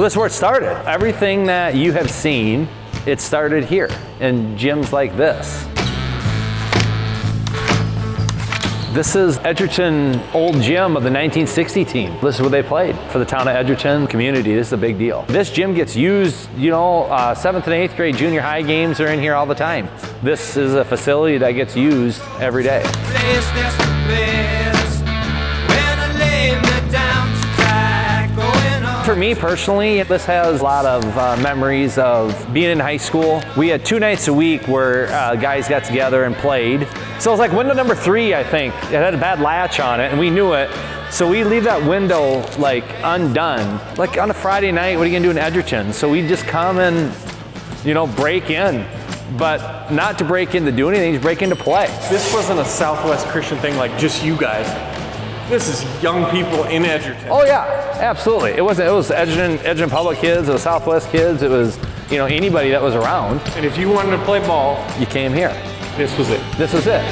Well, this is where it started. Everything that you have seen, it started here in gyms like this. This is Edgerton old gym of the 1960 team. This is where they played for the town of Edgerton community. This is a big deal. This gym gets used, you know, 7th and 8th grade junior high games are in here all the time. This is a facility that gets used every day. For me personally, this has a lot of memories of being in high school. We had 2 nights a week where guys got together and played. So it was like window number 3, I think. It had a bad latch on it and we knew it. So we leave that window like undone. Like on a Friday night, what are you gonna do in Edgerton? So we just come and, you know, break in. But not to break in to do anything, just break in to play. This wasn't a Southwest Christian thing like just you guys. This is young people in Edgerton. Oh yeah, absolutely. It was Edgerton Public kids, it was Southwest kids, it was, you know, anybody that was around. And if you wanted to play ball, you came here. This was it. This was it.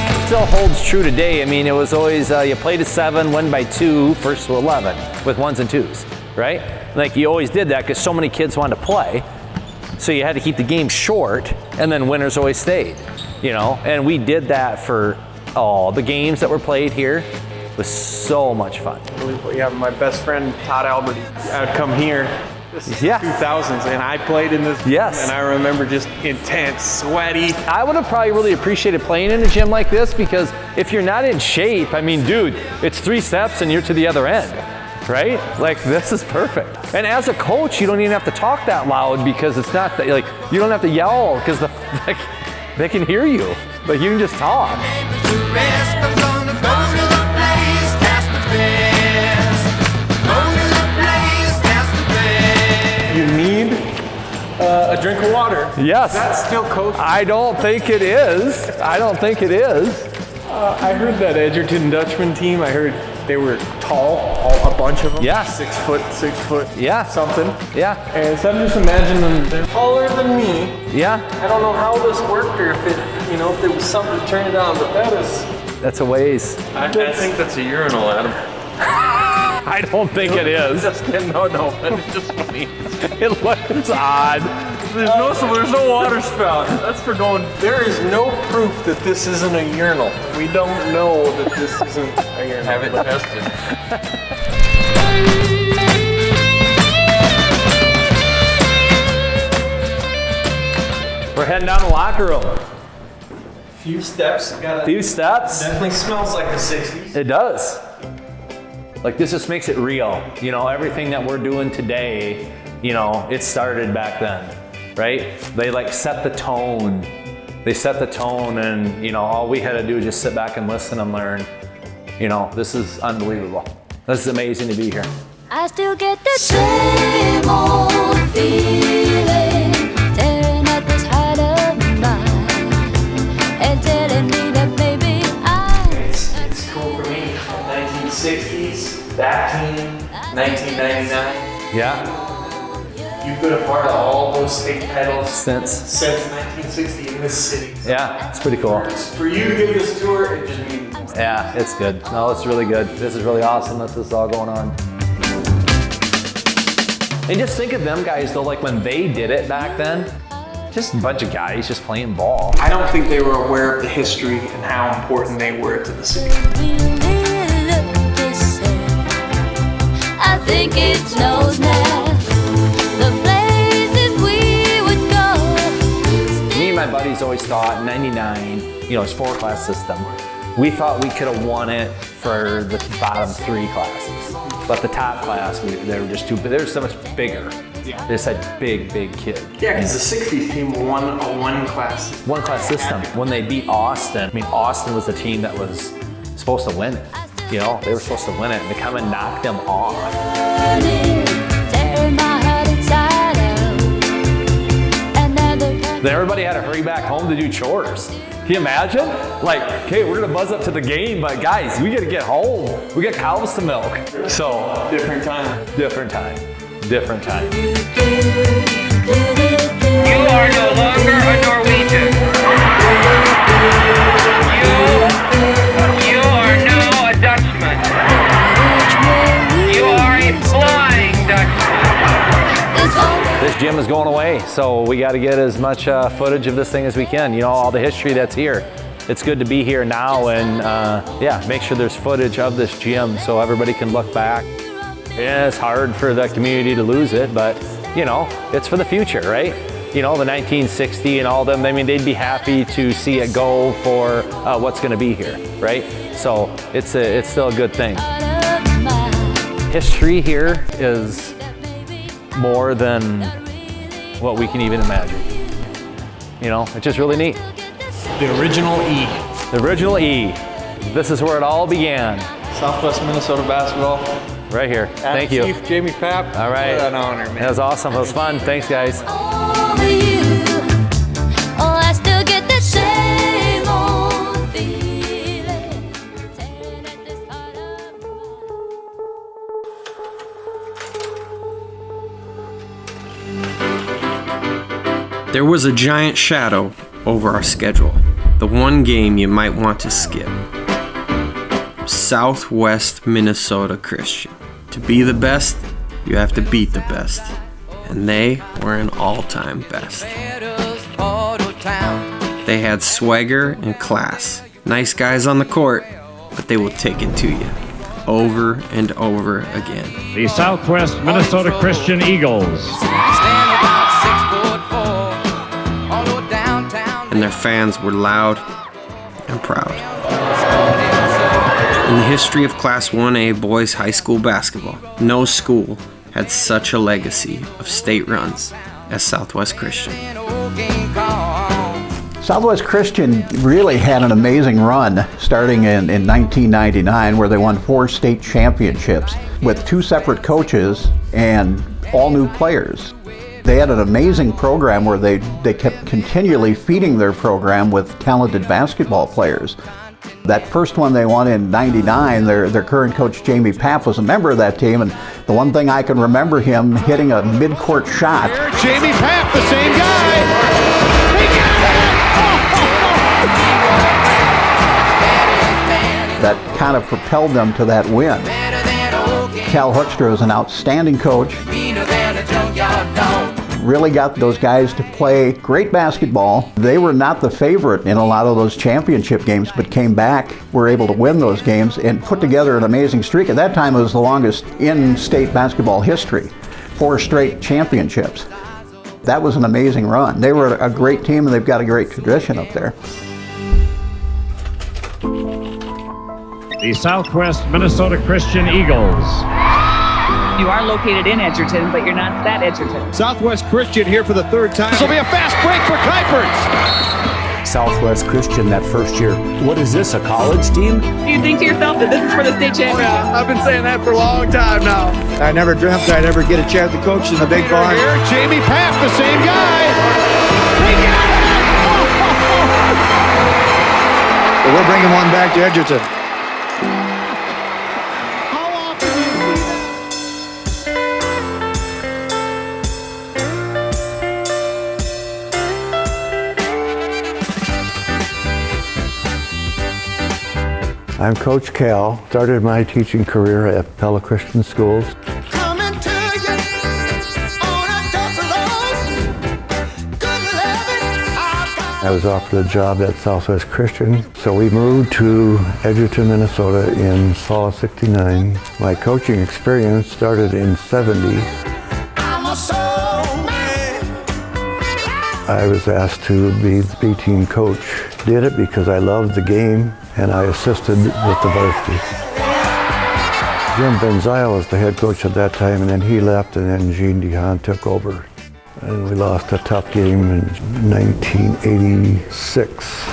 It still holds true today. I mean, it was always, you played to 7, win by 2, first to 11, with 1s and 2s, right? Like you always did that because so many kids wanted to play. So you had to keep the game short and then winners always stayed. You know, and we did that for all the games that were played here. It was so much fun. Yeah, my best friend Todd Albert, I'd come here. This is 2000s, and I played in this. Yes. And I remember just intense, sweaty. I would have probably really appreciated playing in a gym like this because if you're not in shape, I mean, dude, it's 3 steps and you're to the other end, right? Like this is perfect. And as a coach, you don't even have to talk that loud because it's not that, like you don't have to yell because they can hear you, but you can just talk. You need a drink of water. Yes. That's still coach. I don't think it is. I don't think it is. I heard that Edgerton Dutchmen team, I heard they were tall, a bunch of them. Yeah. 6 foot, Yeah. something. Yeah. And so I'm just imagining they're taller than me. Yeah. I don't know how this worked or if it, you know, if there was something to turn it on, but that's a ways. I think that's a urinal, Adam. I don't think it is. Just kidding. No, it's just funny. It looks odd. There's no water spout. That's for going. there is no proof that this isn't a urinal. We don't know that this isn't a urinal. Have it tested. We're heading down to the locker room. Few steps. Few steps. Definitely smells like the 60s. It does. Like this just makes it real. You know, everything that we're doing today, you know, it started back then, right? They like set the tone. They set the tone and, you know, all we had to do was just sit back and listen and learn. You know, this is unbelievable. This is amazing to be here. I still get the same old feeling, tearing at this heart of mine, and telling me that maybe It's cool for me. 1960s, that team, 1999. Yeah. You've been a part of all those state titles Since 1960 in this city. Yeah, it's pretty cool. For you to give this tour, it just means more. Yeah, it's good. No, it's really good. This is really awesome that this is all going on. And just think of them guys though, like when they did it back then, just a bunch of guys just playing ball. I don't think they were aware of the history and how important they were to the city. I think it knows now the places we would go. Me and my buddies always thought 99, you know, it's 4-class system. We thought we could have won it for the bottom 3 classes. But the top class, they were just too big. They were so much bigger. Yeah. They just had big kids. Yeah, because the 60s team won a 1-class. 1-class system. When they beat Austin, I mean, Austin was the team that was supposed to win it. You know, they were supposed to win it, and to come and knock them off. Then everybody had to hurry back home to do chores. Can you imagine? Like, okay, we're gonna buzz up to the game, but guys, we gotta get home. We got cows to milk. So, Different time. different time. Different time. You are no longer a Norwegian. You are now a Dutchman. gym is going away, so we got to get as much footage of this thing as we can. You know, all the history that's here. It's good to be here now and yeah, make sure there's footage of this gym so everybody can look back. Yeah, it's hard for the community to lose it, but you know, it's for the future, right? You know, the 1960 and all them, I mean, they'd be happy to see it go for what's going to be here, right? So it's still a good thing. History here is more than what we can even imagine. You know, it's just really neat. The original E. The original E. This is where it all began. Southwest Minnesota basketball. Right here. Thank you. Chief Jamie Papp. All right. What an honor, man. That was awesome. It was fun. Thanks, guys. Over you, oh, I still get the same old feeling, tearing at this heart of mine. There was a giant shadow over our schedule. The one game you might want to skip. Southwest Minnesota Christian. To be the best, you have to beat the best. And they were an all-time best. They had swagger and class. Nice guys on the court, but they will take it to you. Over and over again. The Southwest Minnesota Christian Eagles. And their fans were loud and proud. In the history of Class 1A boys high school basketball, no school had such a legacy of state runs as Southwest Christian. Southwest Christian really had an amazing run starting in 1999 where they won 4 state championships with 2 separate coaches and all new players. They had an amazing program where they kept continually feeding their program with talented basketball players. That first one they won in '99, their current coach Jamie Papp was a member of that team, and the one thing I can remember him hitting a mid-court shot. Jamie Papp, the same guy. He got it! That kind of propelled them to that win. Cal Hoekstra is an outstanding coach. Really got those guys to play great basketball. They were not the favorite in a lot of those championship games, but came back, were able to win those games, and put together an amazing streak. At that time, it was the longest in state basketball history. 4 straight championships. That was an amazing run. They were a great team, and they've got a great tradition up there. The Southwest Minnesota Christian Eagles. You are located in Edgerton, but you're not that Edgerton. Southwest Christian here for the 3rd time. This will be a fast break for Kuipers. Southwest Christian that first year. What is this, a college team? Do you think to yourself that this is for the state champion? Oh, yeah, I've been saying that for a long time now. I never dreamt I'd ever get a chance to coach in the big barn. Here, Jamie Papp, the same guy. He got it! But we're bringing one back to Edgerton. I'm Coach Cal. Started my teaching career at Pella Christian Schools. I was offered a job at Southwest Christian, so we moved to Edgerton, Minnesota in fall of '69. My coaching experience started in '70. I was asked to be the B-team coach. Did it because I loved the game and I assisted with the varsity. Jim Benzial was the head coach at that time, and then he left, and then Gene DeHaan took over. And we lost a tough game in 1986.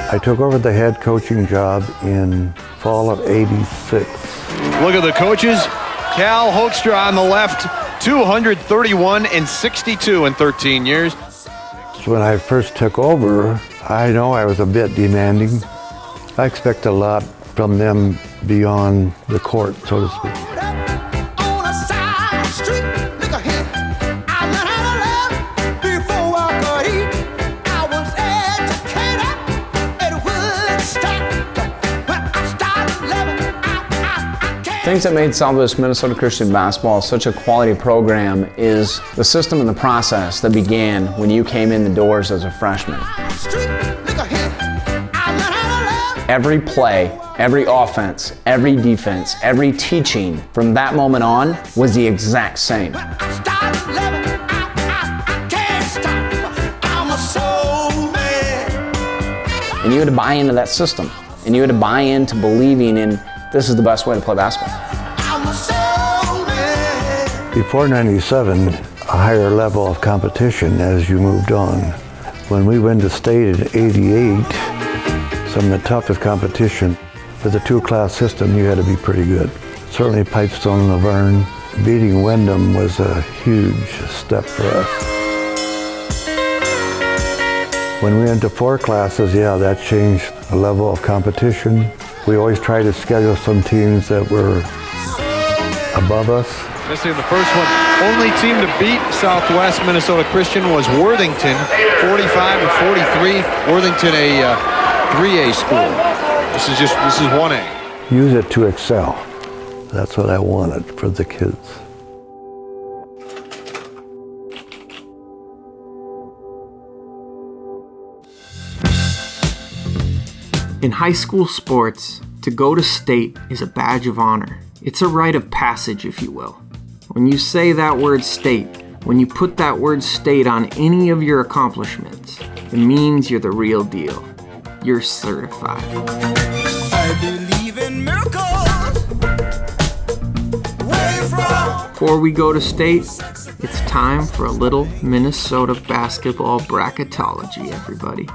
I took over the head coaching job in fall of '86. Look at the coaches. Cal Hoekstra on the left, 231 and 62 in 13 years. When I first took over, I know I was a bit demanding. I expect a lot from them beyond the court, so to speak. Things that made Southwest Minnesota Christian basketball such a quality program is the system and the process that began when you came in the doors as a freshman. Every play, every offense, every defense, every teaching from that moment on was the exact same. And you had to buy into that system. And you had to buy into believing in this is the best way to play basketball. Before 97, a higher level of competition as you moved on. When we went to state in 88, some of the toughest competition. With a two-class system, you had to be pretty good. Certainly Pipestone and Laverne, beating Wyndham was a huge step for us. When we went to 4 classes, yeah, that changed the level of competition. We always tried to schedule some teams that were above us. Missing the first one. Only team to beat Southwest Minnesota Christian was Worthington, 45-43. Worthington, a 3A school. This is 1A. Use it to excel. That's what I wanted for the kids. In high school sports, to go to state is a badge of honor. It's a rite of passage, if you will. When you say that word state, when you put that word state on any of your accomplishments, it means you're the real deal. You're certified. I believe in miracles. Before we go to state, it's time for a little Minnesota basketball bracketology, everybody.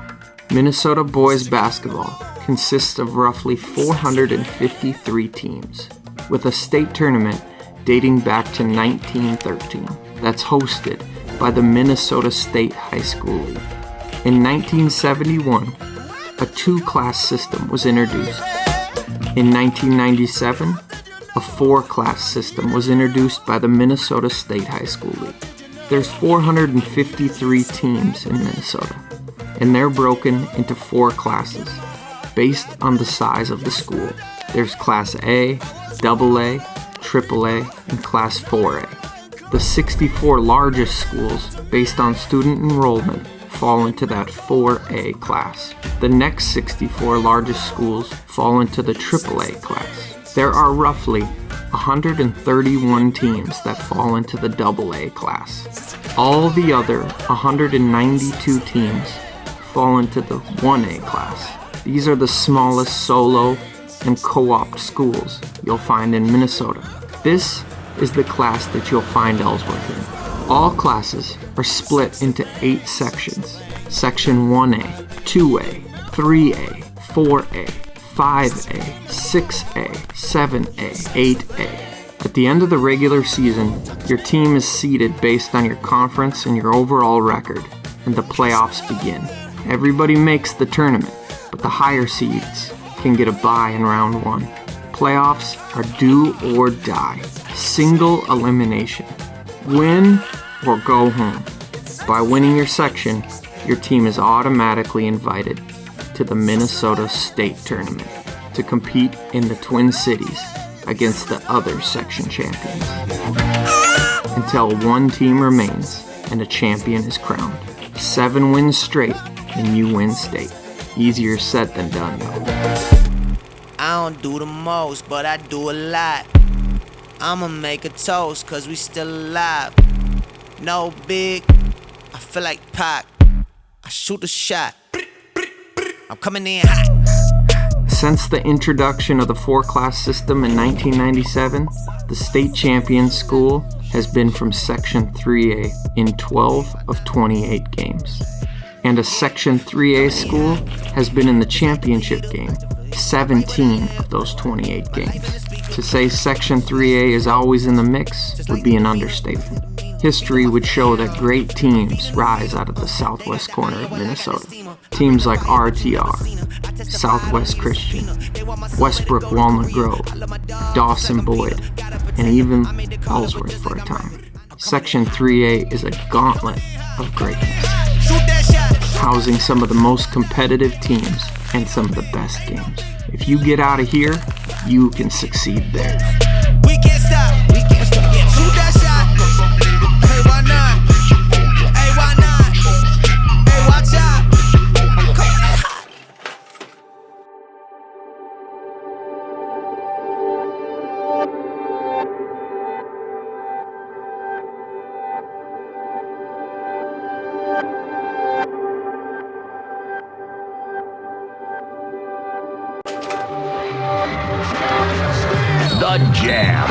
Minnesota boys basketball consists of roughly 453 teams, with a state tournament dating back to 1913 that's hosted by the Minnesota State High School League. In 1971, a 2-class system was introduced. In 1997, a 4-class system was introduced by the Minnesota State High School League. There's 453 teams in Minnesota, and they're broken into 4 classes based on the size of the school. There's Class A, AA, AAA, and Class 4A. The 64 largest schools, based on student enrollment, fall into that 4A class. The next 64 largest schools fall into the AAA class. There are roughly 131 teams that fall into the AA class. All the other 192 teams fall into the 1A class. These are the smallest solo and co-op schools you'll find in Minnesota. This is the class that you'll find Ellsworth in. All classes are split into 8 sections. Section 1A, 2A, 3A, 4A, 5A, 6A, 7A, 8A. At the end of the regular season, your team is seeded based on your conference and your overall record, and the playoffs begin. Everybody makes the tournament, but the higher seeds can get a bye in round 1. Playoffs are do or die, single elimination. Win or go home. By winning your section, your team is automatically invited to the Minnesota State Tournament to compete in the Twin Cities against the other section champions. Until one team remains and a champion is crowned. 7 wins straight and you win state. Easier said than done, though. I don't do the most, but I do a lot. I'ma make a toast, cause we still alive. No big, I feel like Pac. I shoot a shot. I'm coming in hot. Since the introduction of the 4-class system in 1997, the state champion school has been from Section 3A in 12 of 28 games. And a Section 3A school has been in the championship game 17 of those 28 games. To say Section 3A is always in the mix would be an understatement. History would show that great teams rise out of the southwest corner of Minnesota. Teams like RTR, Southwest Christian, Westbrook Walnut Grove, Dawson Boyd, and even Ellsworth for a time. Section 3A is a gauntlet of greatness, housing some of the most competitive teams and some of the best games. If you get out of here, you can succeed there. The Jam.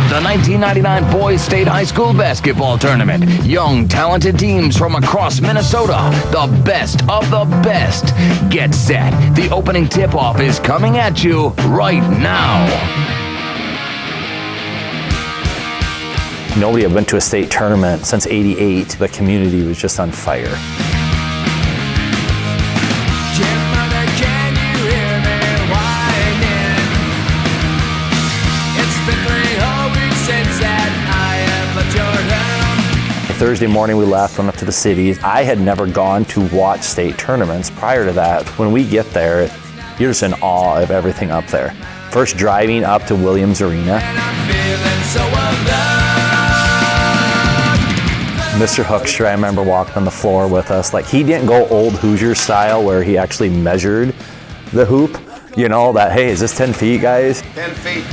The 1999 Boys State High School Basketball Tournament. Young, talented teams from across Minnesota. The best of the best. Get set. The opening tip-off is coming at you right now. Nobody had been to a state tournament since '88. The community was just on fire. Thursday morning we left, went up to the city. I had never gone to watch state tournaments prior to that. When we get there, you're just in awe of everything up there. First driving up to Williams Arena. Mr. Hoekstra, I remember walking on the floor with us. Like, he didn't go old Hoosier style where he actually measured the hoop. You know, that, hey, is this 10 feet, guys? 10 feet.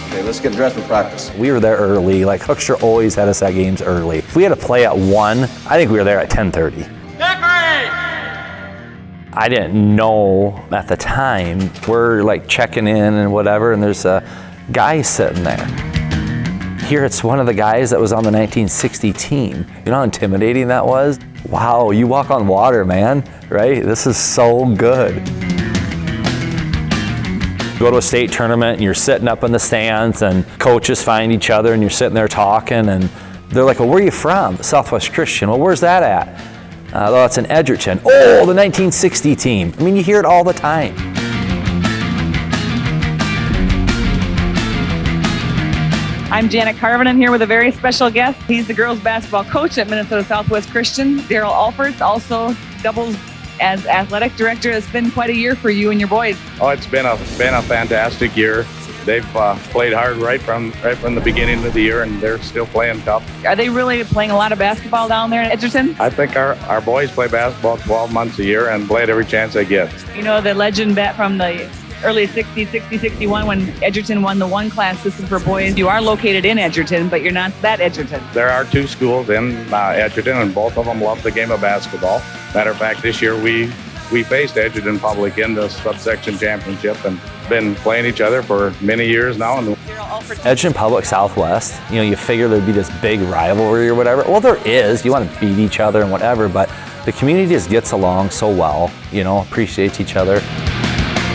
Okay, let's get dressed for practice. We were there early. Like, Hoekstra always had us at games early. If we had to play at 1, I think we were there at 10:30. I didn't know at the time. We're like checking in and whatever, and there's a guy sitting there. Here it's one of the guys that was on the 1960 team. You know how intimidating that was? Wow, you walk on water, man, right? This is so good. Go to a state tournament and you're sitting up in the stands and coaches find each other and you're sitting there talking and they're like, well, where are you from? Southwest Christian. Well, where's that at? Well, that's in Edgerton. Oh, the 1960 team. I mean, you hear it all the time. I'm Janet Carvin. I'm here with a very special guest. He's the girls basketball coach at Minnesota Southwest Christian. Daryl Alperts also doubles as athletic director. It's been quite a year for you and your boys. Oh, it's been a fantastic year. They've played hard right from the beginning of the year, and they're still playing tough. Are they really playing a lot of basketball down there in Edgerton? I think our boys play basketball 12 months a year and play it every chance they get. You know the legend bet from the early 60s, 60, 61, when Edgerton won the one-class system for boys. You are located in Edgerton, but you're not that Edgerton. There are 2 schools in Edgerton, and both of them love the game of basketball. Matter of fact, this year we faced Edgerton Public in the subsection championship and been playing each other for many years now. And Edgerton Public Southwest, you know, you figure there'd be this big rivalry or whatever. Well, there is. You want to beat each other and whatever, but the community just gets along so well, you know, appreciates each other.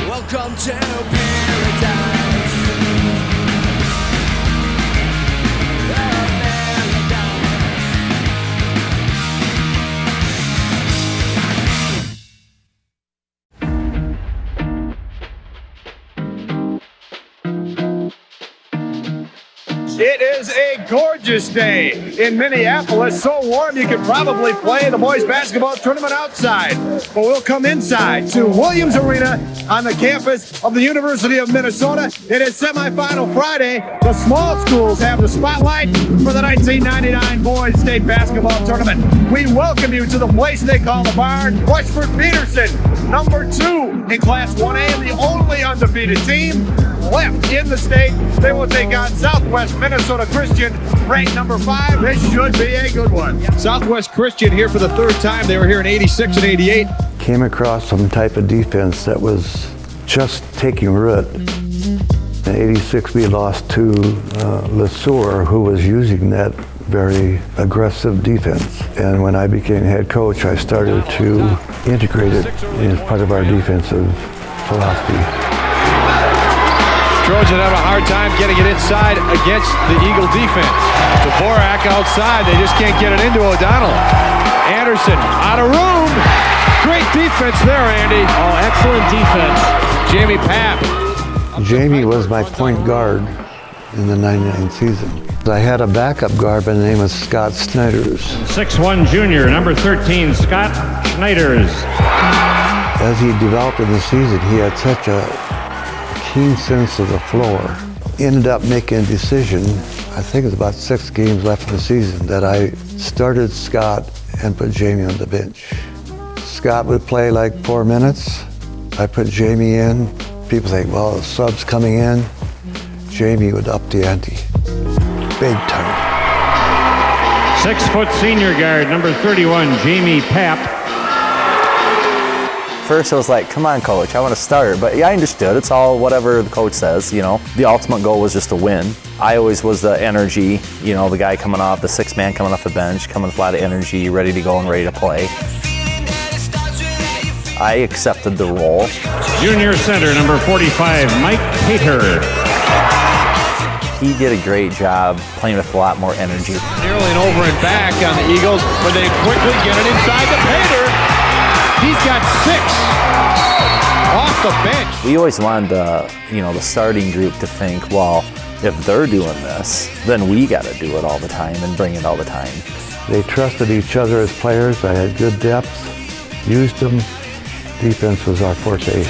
Welcome to paradise. It is a gorgeous day in Minneapolis. So warm you could probably play the boys basketball tournament outside. But we'll come inside to Williams Arena on the campus of the University of Minnesota. It is semifinal Friday. The small schools have the spotlight for the 1999 Boys State Basketball Tournament. We welcome you to the place they call the barn. Westford Peterson, number 2 in Class 1A, and the only undefeated team left in the state. They will take on Southwest Minnesota Christian, ranked number 5. This should be a good one. Southwest Christian here for the 3rd time. They were here in 86 and 88. Came across some type of defense that was just taking root. In 86, we lost to LeSueur, who was using that very aggressive defense. And when I became head coach, I started to integrate it as part of our defensive philosophy. Trojans have a hard time getting it inside against the Eagle defense. Dvorak outside, they just can't get it into O'Donnell. Anderson out of room. Great defense there, Andy. Oh, excellent defense. Jamie Papp. Jamie was my point guard in the 99 season. I had a backup guard by the name of Scott Schneiders. 6'1" junior, number 13, Scott Schneiders. As he developed in the season, he had such a keen sense of the floor. Ended up making a decision, I think it was about 6 games left in the season, that I started Scott and put Jamie on the bench. Scott would play like 4 minutes. I put Jamie in. People think, well, the sub's coming in. Jamie would up the ante. Big time. 6 foot senior guard, number 31, Jamie Papp. first I was like, come on, coach, I want to start. But yeah, I understood. It's all whatever the coach says, you know. The ultimate goal was just to win. I always was the energy, you know, the guy coming off, the sixth man coming off the bench, coming with a lot of energy, ready to go and ready to play. I accepted the role. Junior center, number 45, Mike Pater. He did a great job playing with a lot more energy. Nearly an over and back on the Eagles, but they quickly get it inside the Pater. He's got 6 off the bench. We always wanted the, you know, the starting group to think, well, if they're doing this, then we got to do it all the time and bring it all the time. They trusted each other as players. I had good depth, used them. Defense was our forte.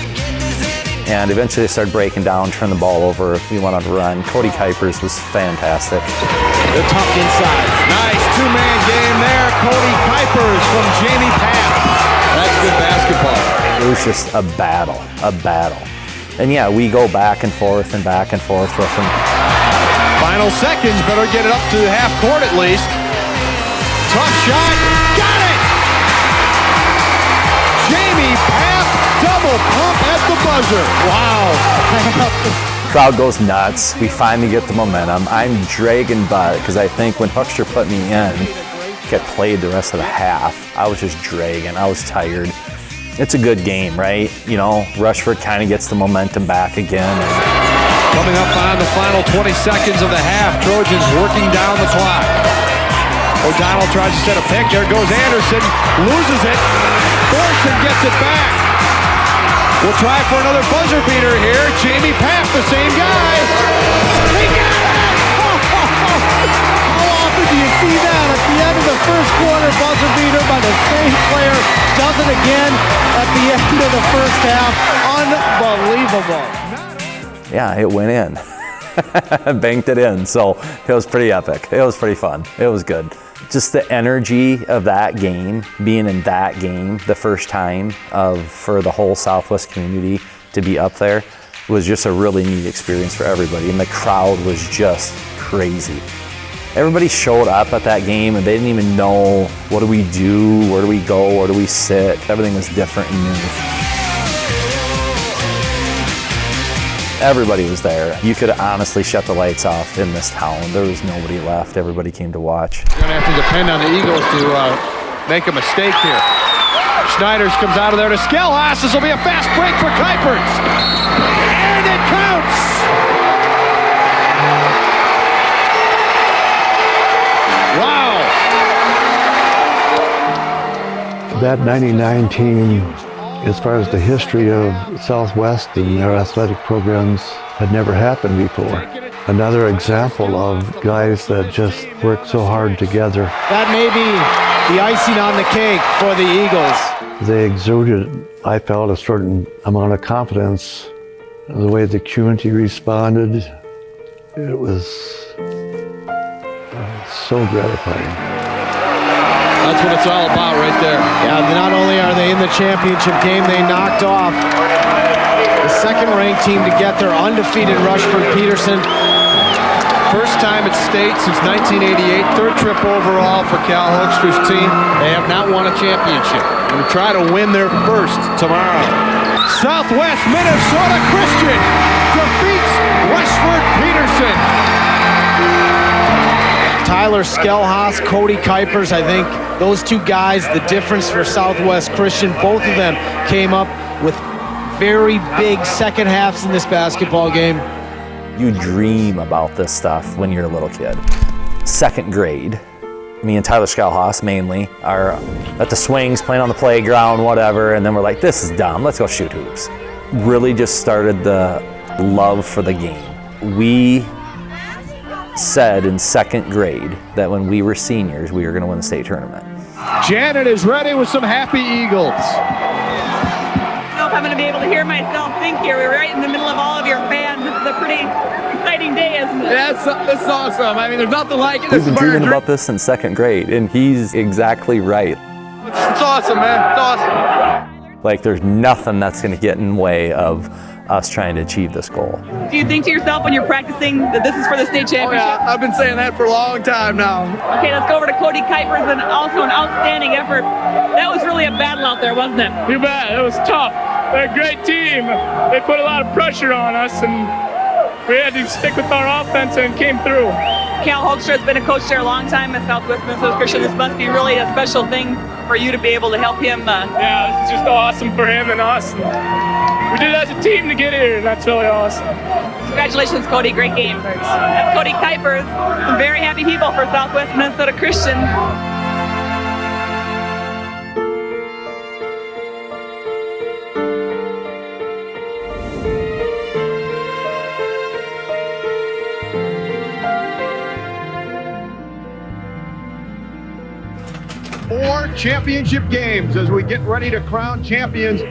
And eventually they started breaking down, turned the ball over. We went on a run. Cody Kuipers was fantastic. They're tucked inside. Nice two-man game there. Cody Kuipers from Jamie Papp. That's good basketball. It was just a battle. And yeah, we go back and forth with them. Final seconds, better get it up to half court at least. Tough shot, got it! Jamie Papp, double pump at the buzzer. Wow. Crowd goes nuts. We finally get the momentum. I'm dragging butt because I think when Hoekstra put me in, get played the rest of the half, I was just dragging. I was tired. It's a good game, right? You know, Rushford kind of gets the momentum back again. Coming up on the final 20 seconds of the half, Trojans working down the clock. O'Donnell tries to set a pick. There goes Anderson, loses it. Thorson gets it back. We'll try for another buzzer beater here. Jamie Papp, the same guy. He got it! How often do you see that at the end of the first quarter? Buzzer beater by the same player. Does it again at the end of the first half. Unbelievable. Yeah, it went in. Banked it in. So it was pretty epic. It was pretty fun. It was good. Just the energy of that game, being in that game the first time for the whole Southwest community to be up there was just a really neat experience for everybody. And the crowd was just crazy. Everybody showed up at that game and they didn't even know, what do we do, where do we go, where do we sit. Everything was different and new. Everybody was there. You could honestly shut the lights off in this town. There was nobody left. Everybody came to watch. You're going to have to depend on the Eagles to make a mistake here. Schneiders comes out of there to Skelhaas. This will be a fast break for Kuipers. And it counts! Wow! That 99 team, as far as the history of Southwest and their athletic programs, had never happened before. Another example of guys that just work so hard together. That may be the icing on the cake for the Eagles. They exuded, I felt, a certain amount of confidence. The way the community responded, it was so gratifying. That's what it's all about right there. Yeah, not only are they in the championship game, they knocked off the second-ranked team to get their undefeated Rushford Peterson. First time at state since 1988, third trip overall for Cal Hoekstra's team. They have not won a championship. We'll try to win their first tomorrow. Southwest Minnesota Christian defeats Rushford Peterson. Tyler Skelhaas, Cody Kuipers, I think those two guys, the difference for Southwest Christian, both of them came up with very big second halves in this basketball game. You dream about this stuff when you're a little kid. Second grade, me and Tyler Skelhaas mainly are at the swings, playing on the playground, whatever, and then we're like, this is dumb, let's go shoot hoops. Really just started the love for the game. We said in second grade that when we were seniors, we were going to win the state tournament. Janet is ready with some happy Eagles. I don't know if I'm going to be able to hear myself think here. We're right in the middle of all of your fans. This is a pretty exciting day, isn't it? That's awesome. I mean, there's nothing like it. We've been dreaming about this since second grade, and he's exactly right. It's awesome, man. It's awesome. Like, there's nothing that's going to get in the way of us trying to achieve this goal. Do you think to yourself when you're practicing that this is for the state championship? Oh, yeah, I've been saying that for a long time now. Okay, let's go over to Cody Kuipers, and also an outstanding effort. That was really a battle out there, wasn't it? You bet. It was tough. They're a great team. They put a lot of pressure on us, and we had to stick with our offense, and it came through. Cal Hoekstra has been a coach there a long time at Southwest Minnesota Christian. This must be really a special thing for you to be able to help him. Yeah, it's just awesome for him and us. We did it as a team to get here, and that's really awesome. Congratulations, Cody. Great game. Thanks. That's Cody Kuipers. Some very happy people for Southwest Minnesota Christian. Four championship games as we get ready to crown champions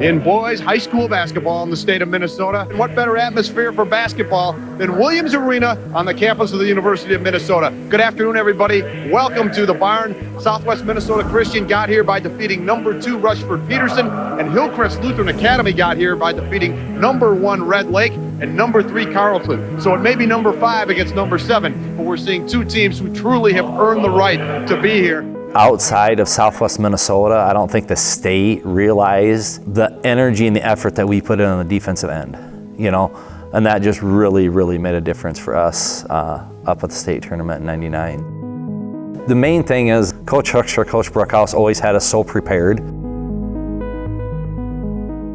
in boys high school basketball in the state of Minnesota. And what better atmosphere for basketball than Williams Arena on the campus of the University of Minnesota. Good afternoon, everybody. Welcome to the barn. Southwest Minnesota Christian got here by defeating number 2 Rushford Peterson, and Hillcrest Lutheran Academy got here by defeating number 1 Red Lake and number 3 Carlton. So it may be number 5 against number 7, but we're seeing two teams who truly have earned the right to be here. Outside of Southwest Minnesota, I don't think the state realized the energy and the effort that we put in on the defensive end, you know, and that just really, really made a difference for us up at the state tournament in '99. The main thing is Coach Hoekstra, Coach Brookhouse always had us so prepared.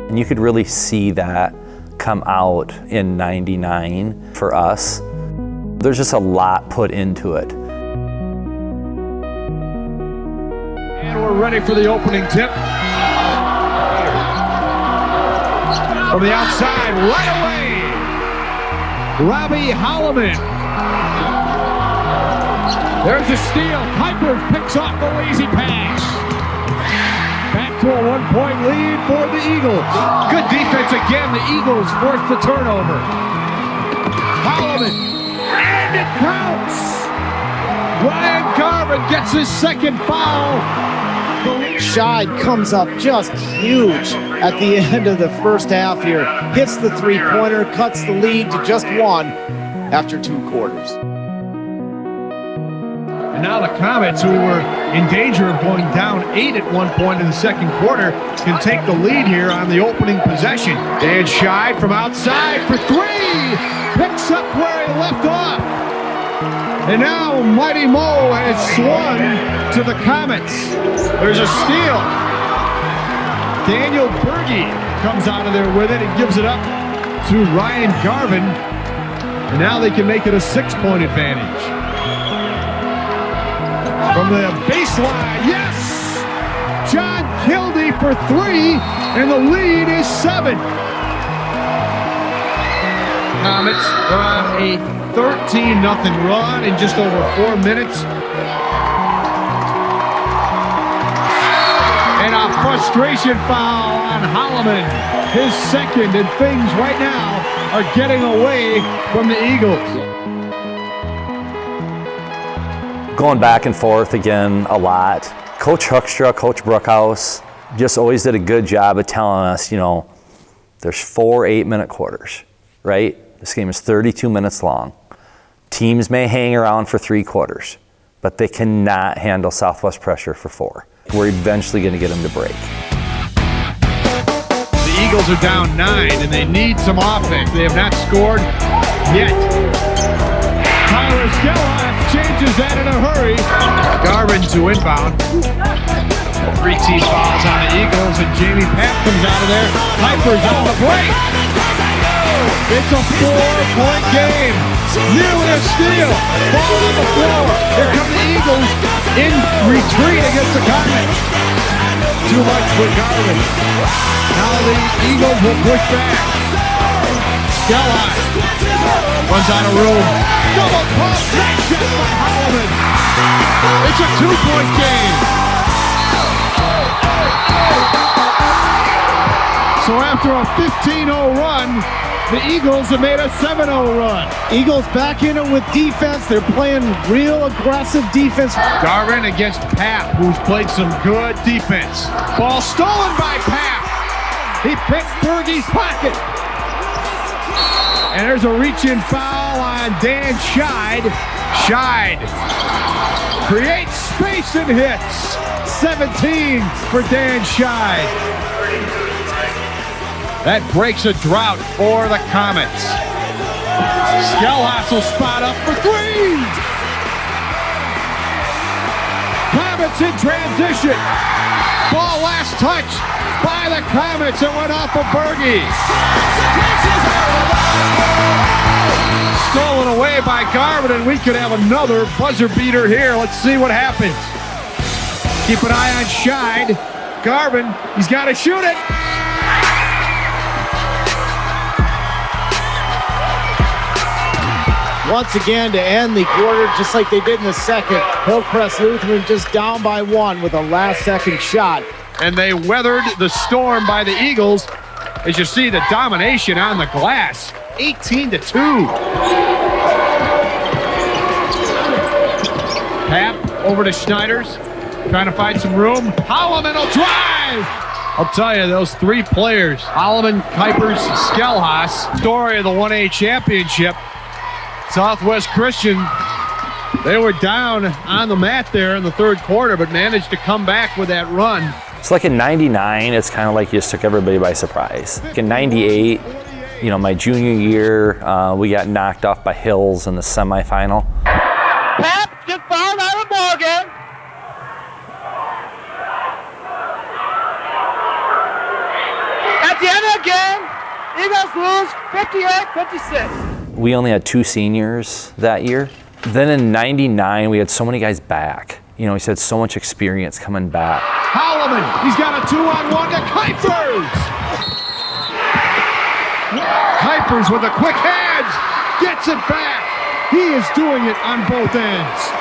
And you could really see that come out in '99 for us. There's just a lot put into it. And we're ready for the opening tip. From the outside, right away, Robbie Holloman. There's a steal. Kuipers picks off the lazy pass. Back to a 1-point lead for the Eagles. Good defense again. The Eagles force the turnover. Holloman. And it counts. Ryan Garvin gets his second foul. Scheid comes up just huge at the end of the first half here. Hits the three-pointer, cuts the lead to just 1 after 2 quarters. And now the Comets, who were in danger of going down 8 at one point in the second quarter, can take the lead here on the opening possession. And Scheid from outside for 3! Picks up where he left off. And now Mighty Mo has swung to the Comets. There's a steal. Daniel Berge comes out of there with it and gives it up to Ryan Garvin. And now they can make it a 6-point advantage. From the baseline, yes! John Kildee for 3, and the lead is 7. Comets are on a 13-0 run in just over 4 minutes. And a frustration foul on Holloman, his second, and things right now are getting away from the Eagles. Going back and forth again a lot. Coach Hoekstra, Coach Brookhouse just always did a good job of telling us, you know, there's 4 8-minute quarters, right? This game is 32 minutes long. Teams may hang around for 3 quarters, but they cannot handle Southwest pressure for 4. We're eventually going to get them to break. The Eagles are down 9, and they need some offense. They have not scored yet. Tyler Skella changes that in a hurry. Garvin to inbound. 3 team fouls on the Eagles, and Jamie Papp comes out of there. Kuipers on the break. It's a 4-point game. Nearly a steal. Ball on the floor. Here come the Eagles in retreat against the Comets. Too much for Garvin. Now the Eagles will push back. Skella runs out of room. Double pump. Next shot by Holloman. It's a 2-point game. So after a 15-0 run, the Eagles have made a 7-0 run. Eagles back in it with defense. They're playing real aggressive defense. Garvin against Papp, who's played some good defense. Ball stolen by Papp. He picked Berge's pocket. And there's a reach-in foul on Dan Scheid. Scheid creates space and hits. 17 for Dan Scheid. That breaks a drought for the Comets. Skelhaus will spot up for three. Comets in transition. Ball last touched by the Comets and went off of Berge. Stolen away by Garvin, and we could have another buzzer beater here. Let's see what happens. Keep an eye on Scheid. Garvin, he's got to shoot it. Once again, to end the quarter, just like they did in the second, Hillcrest Lutheran just down by one with a last-second shot. And they weathered the storm by the Eagles. As you see the domination on the glass, 18-2. Pap over to Schneider's, trying to find some room. Holloman will drive. I'll tell you, those three players, Holloman, Kuipers, Skelhaus, story of the 1A championship. Southwest Christian, they were down on the mat there in the third quarter, but managed to come back with that run. It's like in 99, it's kind of like you just took everybody by surprise. In 98, you know, my junior year, we got knocked off by Hills in the semifinal. Pap just fouled out of Morgan. At the end of the game, Eagles lose 58-56. We only had 2 seniors that year. Then in 99, we had so many guys back. You know, we had so much experience coming back. Holloman, he's got a 2-on-1 to Kuipers. Kuipers with the quick hands, gets it back. He is doing it on both ends.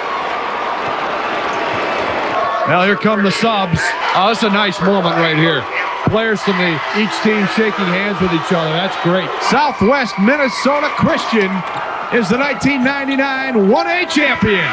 Well, here come the subs. Oh, it's a nice moment right here. Players from each team shaking hands with each other. That's great. Southwest Minnesota Christian is the 1999 1A champion.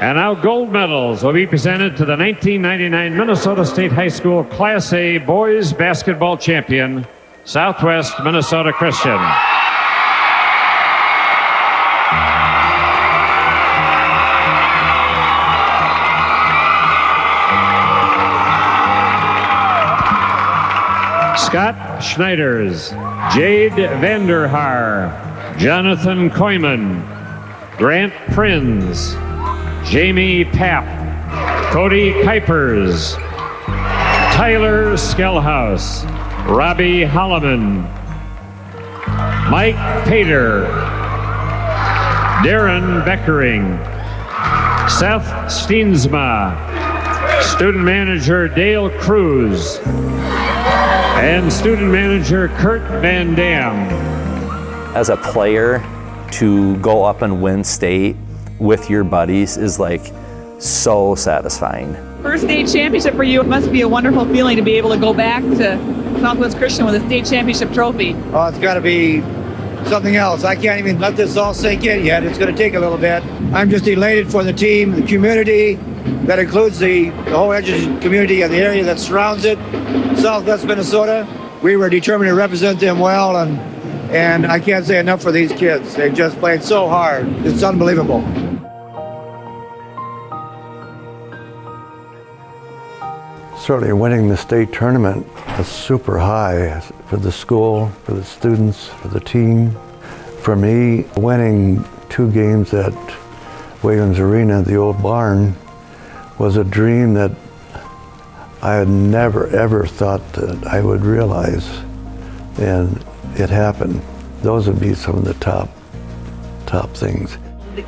And now gold medals will be presented to the 1999 Minnesota State High School Class A Boys Basketball Champion, Southwest Minnesota Christian. Scott Schneiders, Jade Vanderhaar, Jonathan Koyman, Grant Prinz, Jamie Papp, Cody Kuipers, Tyler Skelhaus, Robbie Holloman, Mike Pater, Darren Beckering, Seth Steensma, student manager Dale Cruz, and student manager Kurt Van Dam. As a player, to go up and win state with your buddies is like so satisfying. First state championship for you, it must be a wonderful feeling to be able to go back to Southwest Christian with a state championship trophy. Oh, it's got to be something else. I can't even let this all sink in yet. It's going to take a little bit. I'm just elated for the team, the community, that includes the whole Edgerton community and the area that surrounds it. Southwest Minnesota, we were determined to represent them well, and I can't say enough for these kids. They've just played so hard. It's unbelievable. Certainly winning the state tournament was super high for the school, for the students, for the team. For me, winning 2 games at Williams Arena, the old barn, was a dream that I had never ever thought that I would realize, and it happened. Those would be some of the top things.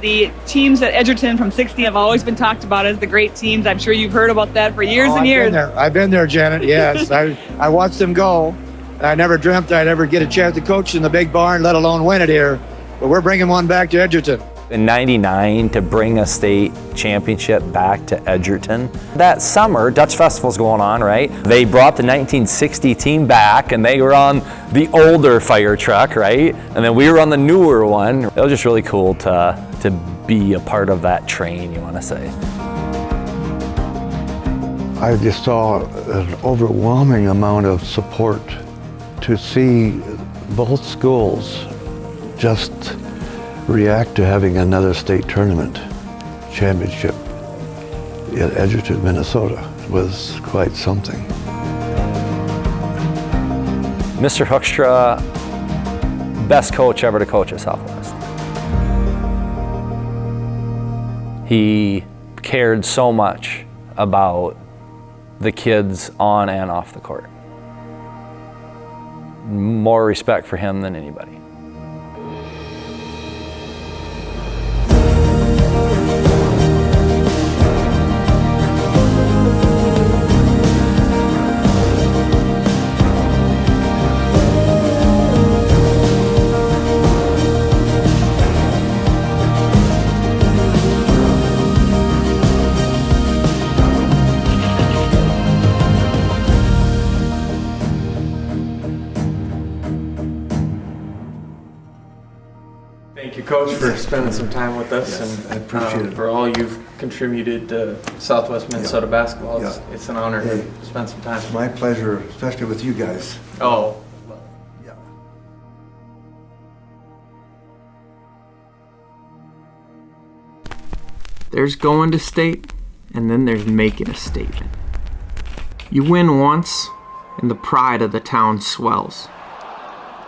The teams at Edgerton from 60 have always been talked about as the great teams. I'm sure you've heard about that for years and years. I've been there, Janet, yes. I watched them go. I never dreamt I'd ever get a chance to coach in the big barn, let alone win it here. But we're bringing one back to Edgerton. In '99 to bring a state championship back to Edgerton. That summer, Dutch Festival's going on, right? They brought the 1960 team back and they were on the older fire truck, right? And then we were on the newer one. It was just really cool to be a part of that train, you want to say. I just saw an overwhelming amount of support to see both schools just react to having another state tournament championship in Edgerton, Minnesota was quite something. Mr. Hoekstra, best coach ever to coach at Southwest. He cared so much about the kids on and off the court. More respect for him than anybody. Thank you, Coach, for spending some time with us, and I appreciate it. For all you've contributed to Southwest Minnesota basketball. It's an honor to spend some time. It's my pleasure, especially with you guys. Oh. Yeah. There's going to state, and then there's making a statement. You win once, and the pride of the town swells.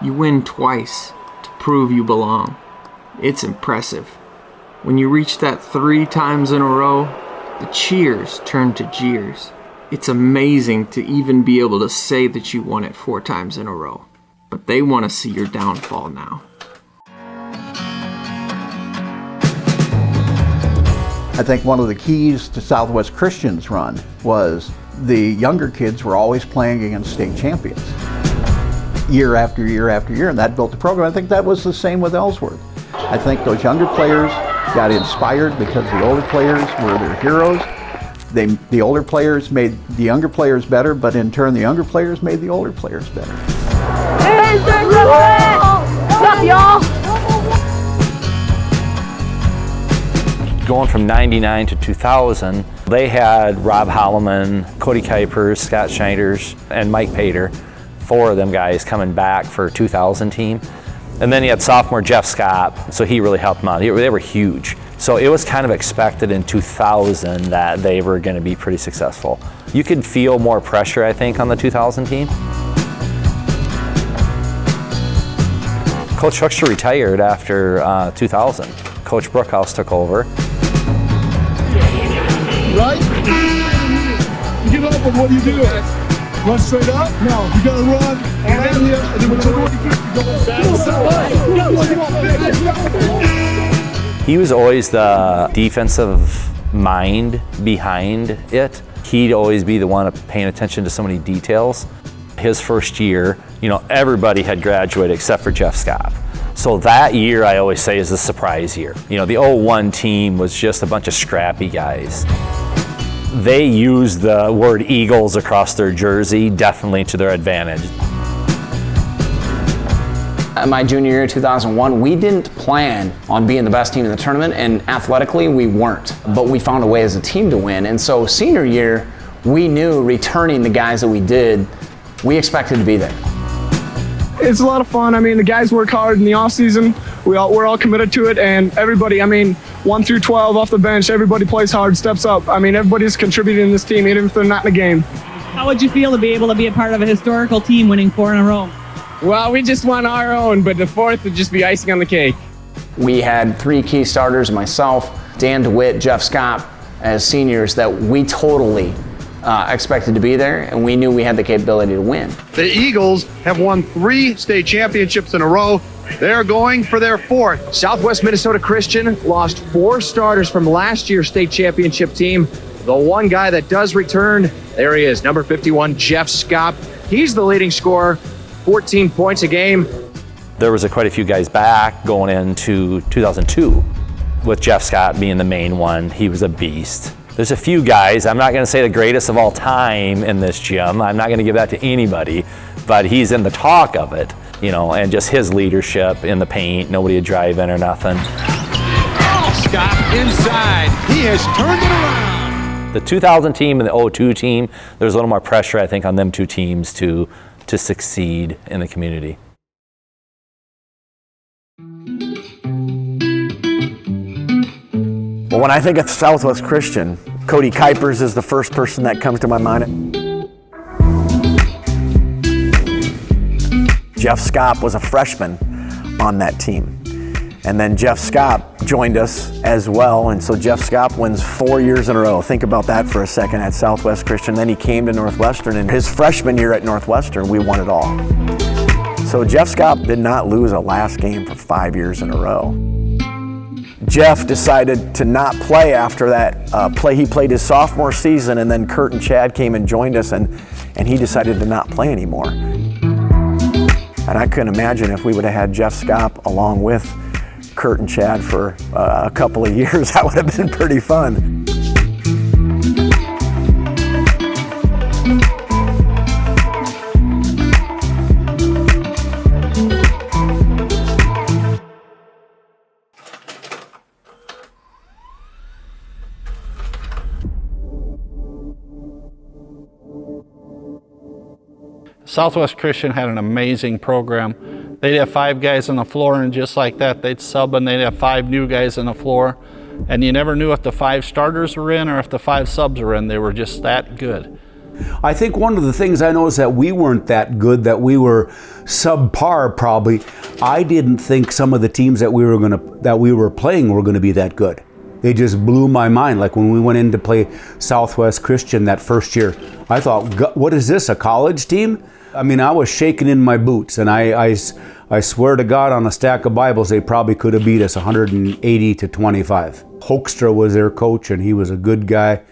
You win twice to prove you belong. It's impressive. When you reach that 3 times in a row, the cheers turn to jeers. It's amazing to even be able to say that you won it 4 times in a row. But they want to see your downfall now. I think one of the keys to Southwest Christian's run was the younger kids were always playing against state champions. Year after year after year, and that built the program. I think that was the same with Ellsworth. I think those younger players got inspired because the older players were their heroes. The older players made the younger players better, but in turn the younger players made the older players better. Hey, what's up, y'all? Going from '99 to 2000, they had Rob Holloman, Cody Kuipers, Scott Schneiders, and Mike Pater. 4 of them guys coming back for 2000 team. And then you had sophomore Jeff Scott, so he really helped them out. They were huge. So it was kind of expected in 2000 that they were going to be pretty successful. You could feel more pressure, I think, on the 2000 team. Coach Hoekstra retired after 2000. Coach Brookhouse took over. Right? You get up and what do you do? Run straight up? No, you gotta run, and then whichever one you get, you go. He was always the defensive mind behind it. He'd always be the one paying attention to so many details. His first year, everybody had graduated except for Jeff Scott. So that year, I always say, is the surprise year. The 01 team was just a bunch of scrappy guys. They used the word Eagles across their jersey, definitely to their advantage. My junior year, 2001, we didn't plan on being the best team in the tournament, and athletically we weren't. But we found a way as a team to win. And so senior year, we knew returning the guys that we did, we expected to be there. It's a lot of fun. The guys work hard in the off season. We're all committed to it, and everybody, 1 through 12 off the bench, everybody plays hard, steps up. Everybody's contributing in this team, even if they're not in the game. How would you feel to be able to be a part of a historical team winning 4 in a row? Well, we just won our own, but the 4th would just be icing on the cake. We had 3 key starters, myself, Dan DeWitt, Jeff Scott, as seniors that we totally expected to be there, and we knew we had the capability to win. The Eagles have won 3 state championships in a row. They're going for their 4th. Southwest Minnesota Christian lost 4 starters from last year's state championship team. The one guy that does return, there he is, number 51, Jeff Scott. He's the leading scorer, 14 points a game. There was quite a few guys back going into 2002. with Jeff Scott being the main one. He was a beast. There's a few guys, I'm not going to say the greatest of all time in this gym. I'm not going to give that to anybody, but he's in the talk of it, you know, and just his leadership in the paint, nobody would drive in or nothing. Scott inside. He has turned it around. The 2000 team and the 02 team, there's a little more pressure, I think, on them two teams to succeed in the community. Well, when I think of Southwest Christian, Cody Kuipers is the first person that comes to my mind. Jeff Scott was a freshman on that team. And then Jeff Scott joined us as well, and so Jeff Scott wins 4 years in a row. Think about that for a second at Southwest Christian. Then he came to Northwestern, and his freshman year at Northwestern, we won it all. So Jeff Scott did not lose a last game for 5 years in a row. Jeff decided to not play after that play. He played his sophomore season, and then Kurt and Chad came and joined us, and he decided to not play anymore. And I couldn't imagine if we would have had Jeff Scott along with Kurt and Chad for a couple of years. That would have been pretty fun. Southwest Christian had an amazing program. They'd have 5 guys on the floor, and just like that, they'd sub and they'd have 5 new guys on the floor. And you never knew if the 5 starters were in or if the 5 subs were in. They were just that good. I think one of the things I noticed that we weren't that good, that we were subpar probably. I didn't think some of the teams that we were playing were going to be that good. They just blew my mind. Like when we went in to play Southwest Christian that first year, I thought, what is this, a college team? I mean, I was shaking in my boots, and I swear to God on a stack of Bibles, they probably could have beat us 180 to 25. Hoekstra was their coach, and he was a good guy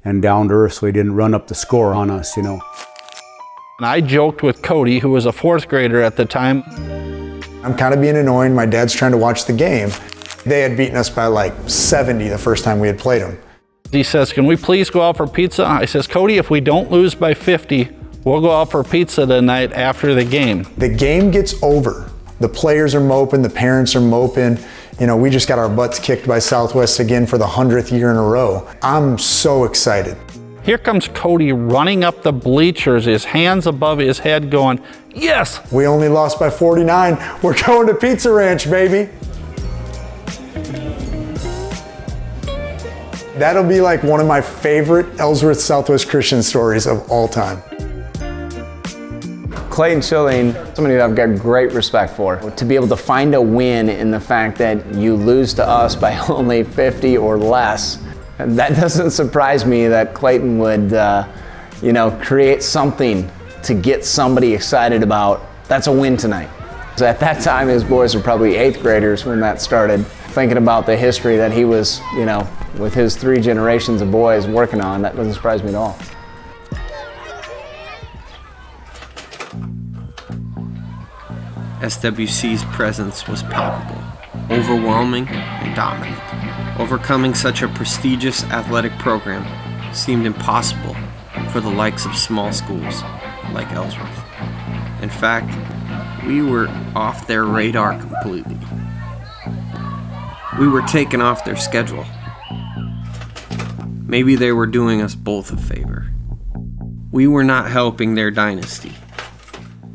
and down to earth, so he didn't run up the score on us, you know. And I joked with Cody, who was a 4th grader at the time. I'm kind of being annoying. My dad's trying to watch the game. They had beaten us by like 70 the first time we had played them. He says, can we please go out for pizza? I says, Cody, if we don't lose by 50, we'll go out for pizza tonight after the game. The game gets over. The players are moping, the parents are moping. You know, we just got our butts kicked by Southwest again for the 100th year in a row. I'm so excited. Here comes Cody running up the bleachers, his hands above his head going, yes! We only lost by 49. We're going to Pizza Ranch, baby. That'll be like one of my favorite Ellsworth Southwest Christian stories of all time. Clayton Schilling, somebody that I've got great respect for. To be able to find a win in the fact that you lose to us by only 50 or less, and that doesn't surprise me that Clayton would, create something to get somebody excited about. That's a win tonight. So at that time, his boys were probably 8th graders when that started. Thinking about the history that he was, with his 3 generations of boys working on, that doesn't surprise me at all. SWC's presence was palpable, overwhelming, and dominant. Overcoming such a prestigious athletic program seemed impossible for the likes of small schools like Ellsworth. In fact, we were off their radar completely. We were taken off their schedule. Maybe they were doing us both a favor. We were not helping their dynasty.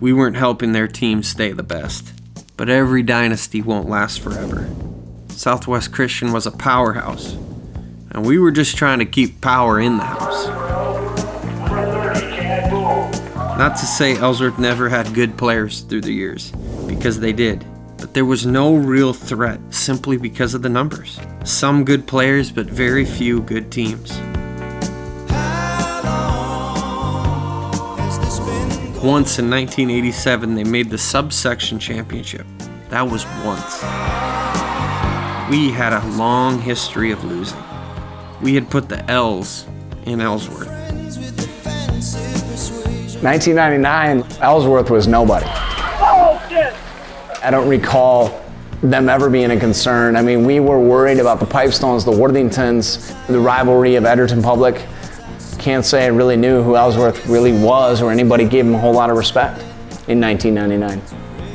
We weren't helping their team stay the best. But every dynasty won't last forever. Southwest Christian was a powerhouse, and we were just trying to keep power in the house. Not to say Ellsworth never had good players through the years, because they did. But there was no real threat simply because of the numbers. Some good players, but very few good teams. Once in 1987, they made the subsection championship. That was once. We had a long history of losing. We had put the L's in Ellsworth. 1999, Ellsworth was nobody. I don't recall them ever being a concern. I mean, we were worried about the Pipestones, the Worthingtons, the rivalry of Edgerton Public. Can't say I really knew who Ellsworth really was or anybody gave him a whole lot of respect in 1999.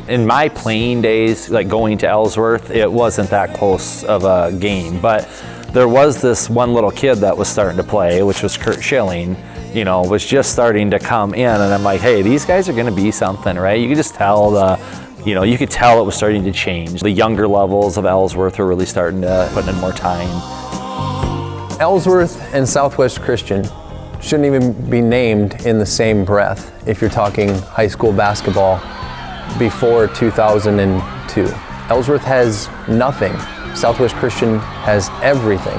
In my playing days, like going to Ellsworth, it wasn't that close of a game, but there was this one little kid that was starting to play, which was Kurt Schilling, you know, was just starting to come in, and I'm like, hey, these guys are gonna be something, right? You could just tell you could tell it was starting to change. The younger levels of Ellsworth are really starting to put in more time. Ellsworth and Southwest Christian shouldn't even be named in the same breath if you're talking high school basketball before 2002. Ellsworth has nothing. Southwest Christian has everything.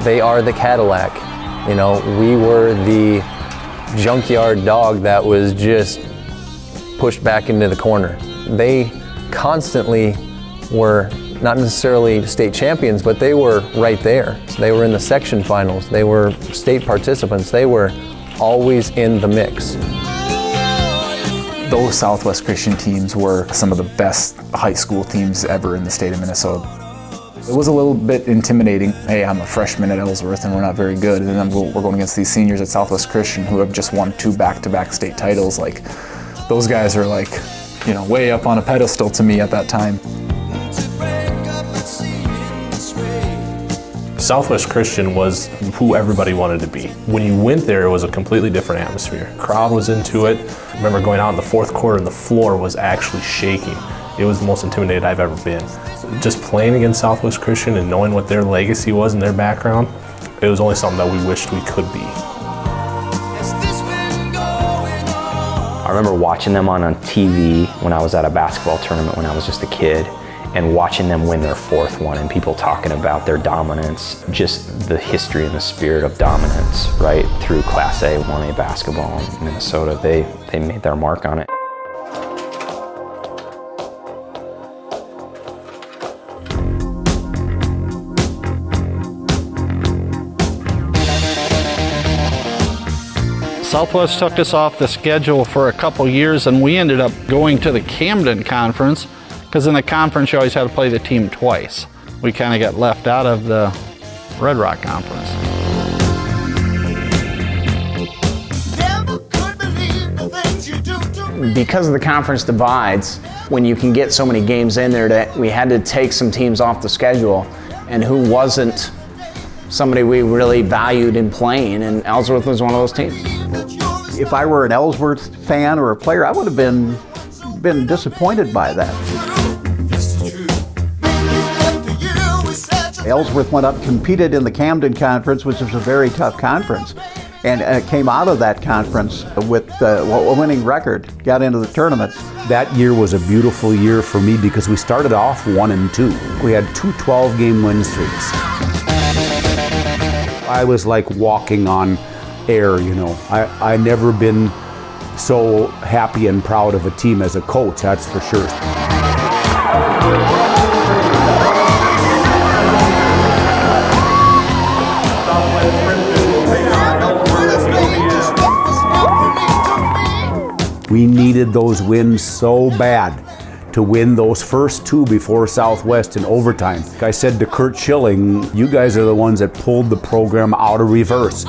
They are the Cadillac. You know, we were the junkyard dog that was just pushed back into the corner. They constantly were not necessarily state champions, but they were right there. They were in the section finals. They were state participants. They were always in the mix. Those Southwest Christian teams were some of the best high school teams ever in the state of Minnesota. It was a little bit intimidating. Hey, I'm a freshman at Ellsworth and we're not very good, and then we're going against these seniors at Southwest Christian who have just won 2 back-to-back state titles. Like, those guys are like, you know, way up on a pedestal to me at that time. Southwest Christian was who everybody wanted to be. When you went there, it was a completely different atmosphere. Crowd was into it. I remember going out in the fourth quarter and the floor was actually shaking. It was the most intimidated I've ever been. Just playing against Southwest Christian and knowing what their legacy was and their background, it was only something that we wished we could be. I remember watching them on TV when I was at a basketball tournament when I was just a kid, and watching them win their 4th one and people talking about their dominance, just the history and the spirit of dominance, right, through Class A, 1A basketball in Minnesota. They made their mark on it. Southwest took us off the schedule for a couple years, and we ended up going to the Camden Conference, because in the conference you always had to play the team twice. We kind of got left out of the Red Rock Conference. Because of the conference divides, when you can get so many games in there, that we had to take some teams off the schedule, and who wasn't somebody we really valued in playing, and Ellsworth was one of those teams. If I were an Ellsworth fan or a player, I would have been disappointed by that. Ellsworth went up, competed in the Camden Conference, which was a very tough conference, and came out of that conference with a winning record, got into the tournament. That year was a beautiful year for me because we started off 1-2. We had 2 12-game win streaks. I was like walking on air, you know. I never been so happy and proud of a team as a coach, that's for sure. We needed those wins so bad to win those first 2 before Southwest in overtime. Like I said to Kurt Schilling, you guys are the ones that pulled the program out of reverse.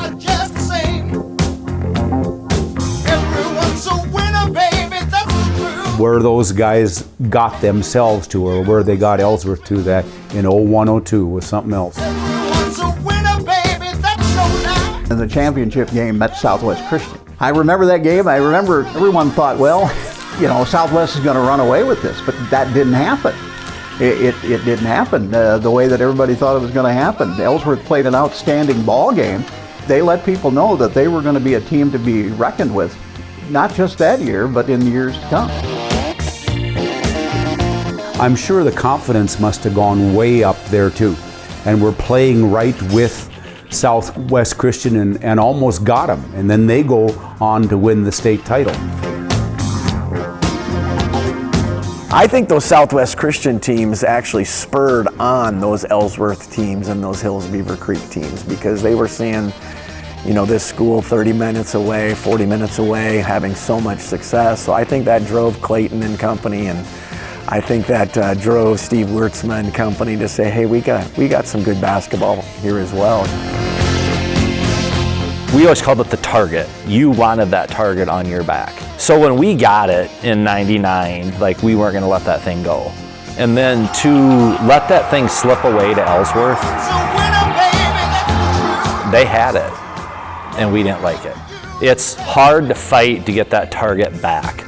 Where those guys got themselves to, or where they got Ellsworth to, that in 01-02 was something else. In the championship game at Southwest Christian. I remember that game. I remember everyone thought, well, you know, Southwest is going to run away with this, but that didn't happen. It didn't happen the way that everybody thought it was going to happen. Ellsworth played an outstanding ball game. They let people know that they were going to be a team to be reckoned with, not just that year, but in the years to come. I'm sure the confidence must have gone way up there too. And we're playing right with Southwest Christian and almost got them. And then they go on to win the state title. I think those Southwest Christian teams actually spurred on those Ellsworth teams and those Hills Beaver Creek teams, because they were seeing, you know, this school 30 minutes away, 40 minutes away, having so much success. So I think that drove Clayton and company and I think that drove Steve Wirtzma and company to say, hey, we got some good basketball here as well. We always called it the target. You wanted that target on your back. So when we got it in '99, like, we weren't gonna let that thing go. And then to let that thing slip away to Ellsworth, they had it, and we didn't like it. It's hard to fight to get that target back.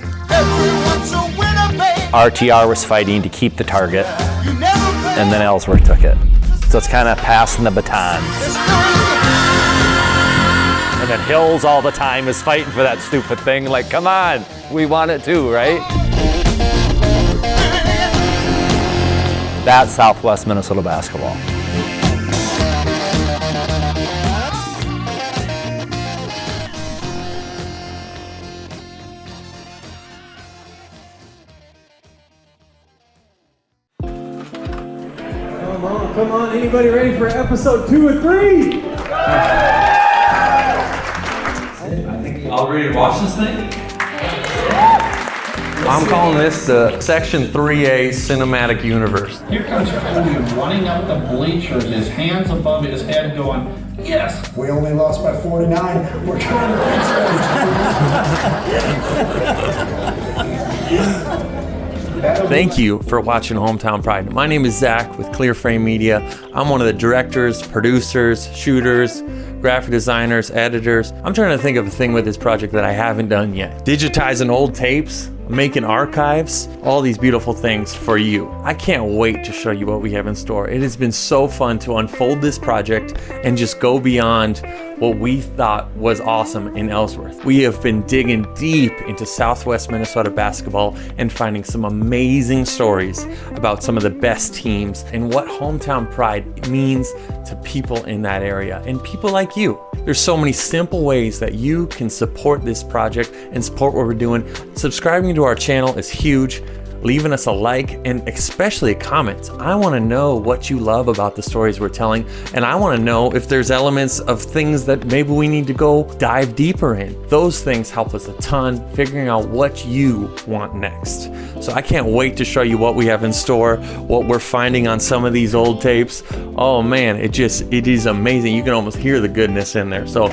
RTR was fighting to keep the target, and then Ellsworth took it. So it's kind of passing the baton. And then Hills all the time is fighting for that stupid thing, like, come on, we want it too, right? That's Southwest Minnesota basketball. Come on, anybody ready for episode 2 or 3? All ready to watch this thing? I'm calling this the Section 3A Cinematic Universe. Here comes Cody running up the bleachers, his hands above his head going, yes! We only lost by 49. We're trying to Thank you for watching Hometown Pride. My name is Zach with Clear Frame Media. I'm one of the directors, producers, shooters, graphic designers, editors. I'm trying to think of a thing with this project that I haven't done yet. Digitizing old tapes, making archives, all these beautiful things for you. I can't wait to show you what we have in store. It has been so fun to unfold this project and just go beyond what we thought was awesome in Ellsworth. We have been digging deep into Southwest Minnesota basketball and finding some amazing stories about some of the best teams and what hometown pride means to people in that area and people like you. There's so many simple ways that you can support this project and support what we're doing. Subscribing to our channel is huge. Leaving us a like and especially a comment. I want to know what you love about the stories we're telling, and I want to know if there's elements of things that maybe we need to go dive deeper in. Those things help us a ton, figuring out what you want next. So I can't wait to show you what we have in store, what we're finding on some of these old tapes. Oh man, it is amazing. You can almost hear the goodness in there. So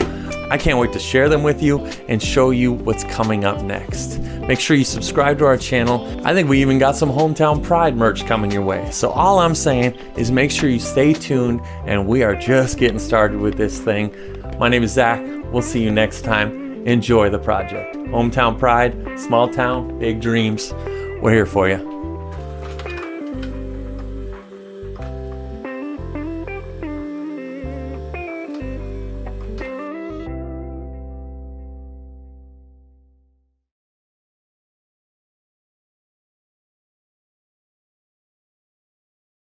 I can't wait to share them with you and show you what's coming up next. Make sure you subscribe to our channel. I think we even got some Hometown Pride merch coming your way. So all I'm saying is make sure you stay tuned, and we are just getting started with this thing. My name is Zach. We'll see you next time. Enjoy the project. Hometown Pride, small town, big dreams. We're here for you.